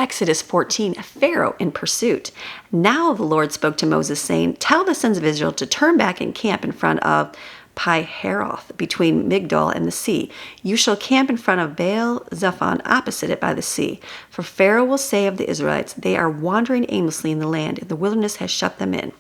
Exodus 14, Pharaoh in pursuit. Now the Lord spoke to Moses, saying, Tell the sons of Israel to turn back and camp in front of Pi-Hahiroth, between Migdol and the sea. You shall camp in front of Baal-zephon, opposite it by the sea. For Pharaoh will say of the Israelites, They are wandering aimlessly in the land, and the wilderness has shut them in.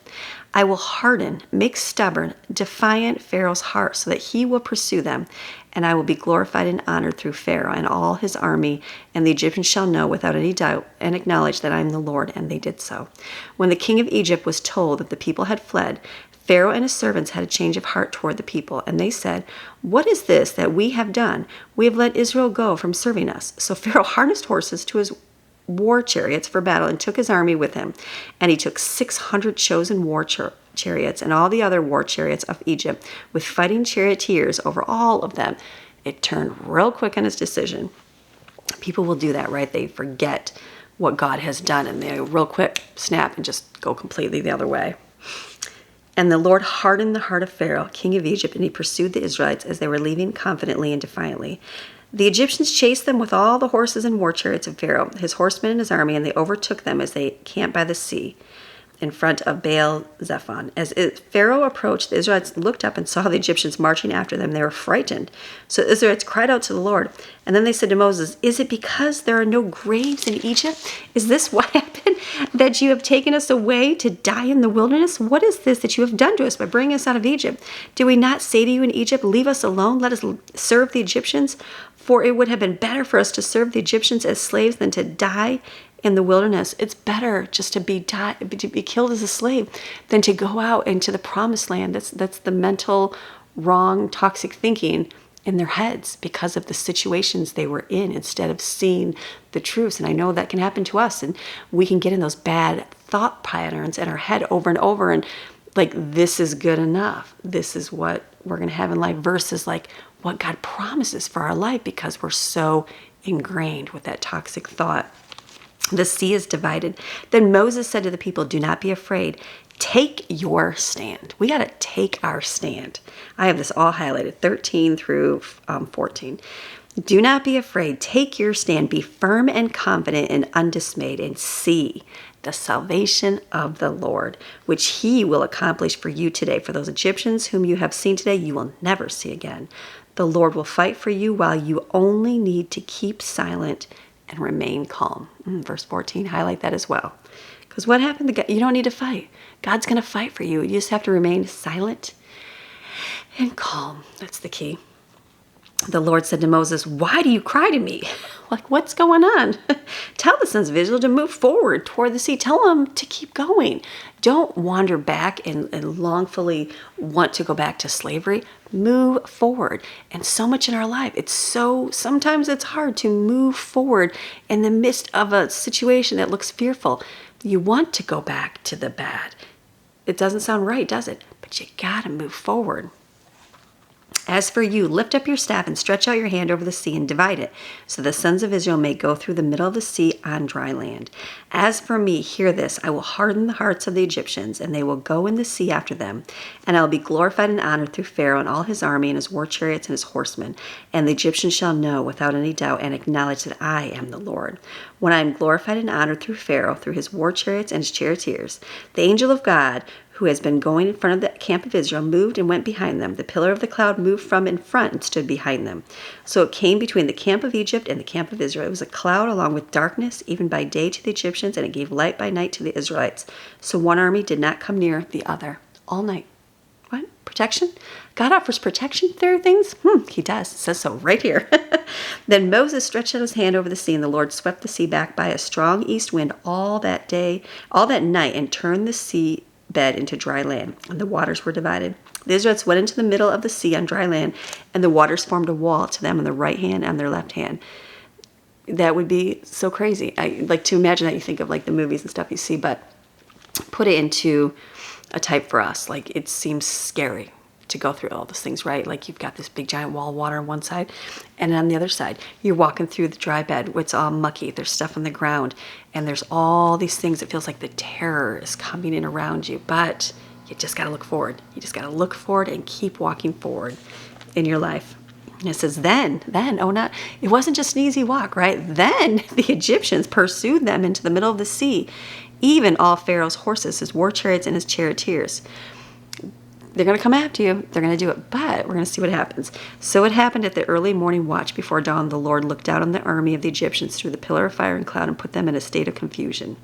I will harden, make stubborn, defiant Pharaoh's heart, so that he will pursue them, and I will be glorified and honored through Pharaoh and all his army, and the Egyptians shall know without any doubt and acknowledge that I am the Lord. And they did so. When the king of Egypt was told that the people had fled, Pharaoh and his servants had a change of heart toward the people, and they said, What is this that we have done? We have let Israel go from serving us. So Pharaoh harnessed horses to his war chariots for battle and took his army with him. And he took 600 chosen war chariots and all the other war chariots of Egypt, with fighting charioteers over all of them. It turned real quick on his decision. People will do that, right? They forget what God has done, and they real quick snap and just go completely the other way. And the Lord hardened the heart of Pharaoh, king of Egypt, and he pursued the Israelites as they were leaving confidently and defiantly. The Egyptians chased them with all the horses and war chariots of Pharaoh, his horsemen and his army, and they overtook them as they camped by the sea in front of Baal-zephon. As Pharaoh approached, the Israelites looked up and saw the Egyptians marching after them. They were frightened. So the Israelites cried out to the Lord. And then they said to Moses, Is it because there are no graves in Egypt? Is this what happened, that you have taken us away to die in the wilderness? What is this that you have done to us by bringing us out of Egypt? Did we not say to you in Egypt, Leave us alone, let us serve the Egyptians? For it would have been better for us to serve the Egyptians as slaves than to die in the wilderness. It's better just to be killed as a slave than to go out into the promised land. That's the mental, wrong, toxic thinking in their heads because of the situations they were in, instead of seeing the truth. And I know that can happen to us, and we can get in those bad thought patterns in our head over and over, and like, this is good enough. This is what we're going to have in life, versus like what God promises for our life, because we're so ingrained with that toxic thought. The sea is divided. Then Moses said to the people, Do not be afraid. Take your stand. We got to take our stand. I have this all highlighted, 13 through 14. Do not be afraid. Take your stand. Be firm and confident and undismayed, and see the salvation of the Lord, which he will accomplish for you today. For those Egyptians whom you have seen today, you will never see again. The Lord will fight for you, while you only need to keep silent and remain calm. Verse 14, highlight that as well. Because what happened to God? You don't need to fight. God's going to fight for you. You just have to remain silent and calm. That's the key. The Lord said to Moses, Why do you cry to me? Like, what's going on? Tell the sons of Israel to move forward toward the sea. Tell them to keep going. Don't wander back and longfully want to go back to slavery. Move forward. And so much in our life, sometimes it's hard to move forward in the midst of a situation that looks fearful. You want to go back to the bad. It doesn't sound right, does it? But you gotta move forward. As for you, lift up your staff and stretch out your hand over the sea and divide it, so the sons of Israel may go through the middle of the sea on dry land. As for me, hear this, I will harden the hearts of the Egyptians, and they will go in the sea after them, and I will be glorified and honored through Pharaoh and all his army and his war chariots and his horsemen, and the Egyptians shall know without any doubt and acknowledge that I am the Lord. When I am glorified and honored through Pharaoh, through his war chariots and his charioteers, the angel of God, who has been going in front of the camp of Israel, moved and went behind them. The pillar of the cloud moved from in front and stood behind them. So it came between the camp of Egypt and the camp of Israel. It was a cloud along with darkness, even by day to the Egyptians, and it gave light by night to the Israelites. So one army did not come near the other all night. What? Protection? God offers protection through things? He does. It says so right here. Then Moses stretched out his hand over the sea, and the Lord swept the sea back by a strong east wind all that night, and turned the sea bed into dry land, and the waters were divided. The Israelites went into the middle of the sea on dry land, and the waters formed a wall to them on their right hand and their left hand. That would be so crazy. I like to imagine that. You think of like the movies and stuff you see, but put it into a type for us. Like, it seems scary to go through all those things, right? Like, you've got this big giant wall of water on one side, and on the other side, you're walking through the dry bed. It's all mucky. There's stuff on the ground, and there's all these things. It feels like the terror is coming in around you, but you just got to look forward. You just got to look forward and keep walking forward in your life. And it says, it wasn't just an easy walk, right? Then the Egyptians pursued them into the middle of the sea, even all Pharaoh's horses, his war chariots, and his charioteers. They're going to come after you. They're going to do it, but we're going to see what happens. So it happened at the early morning watch before dawn, the Lord looked out on the army of the Egyptians through the pillar of fire and cloud and put them in a state of confusion.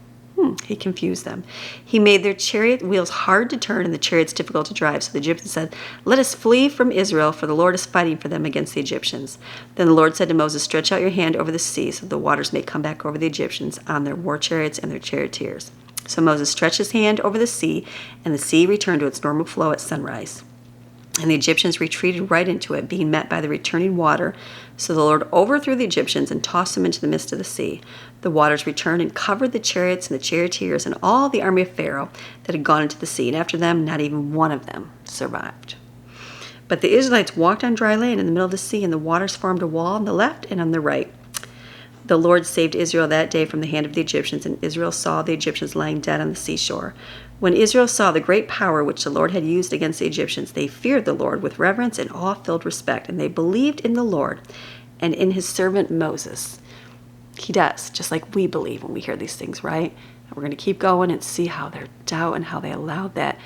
He confused them. He made their chariot wheels hard to turn and the chariots difficult to drive. So the Egyptians said, "Let us flee from Israel, for the Lord is fighting for them against the Egyptians." Then the Lord said to Moses, "Stretch out your hand over the sea, so the waters may come back over the Egyptians on their war chariots and their charioteers." So Moses stretched his hand over the sea, and the sea returned to its normal flow at sunrise. And the Egyptians retreated right into it, being met by the returning water. So the Lord overthrew the Egyptians and tossed them into the midst of the sea. The waters returned and covered the chariots and the charioteers and all the army of Pharaoh that had gone into the sea. And after them, not even one of them survived. But the Israelites walked on dry land in the middle of the sea, and the waters formed a wall on the left and on the right. The Lord saved Israel that day from the hand of the Egyptians, and Israel saw the Egyptians lying dead on the seashore. When Israel saw the great power which the Lord had used against the Egyptians, they feared the Lord with reverence and awe-filled respect, and they believed in the Lord and in his servant Moses. He does, just like we believe when we hear these things, right? And we're going to keep going and see how their doubt and how they allowed that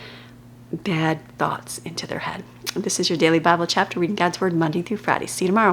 bad thoughts into their head. And this is your daily Bible chapter, reading God's Word Monday through Friday. See you tomorrow.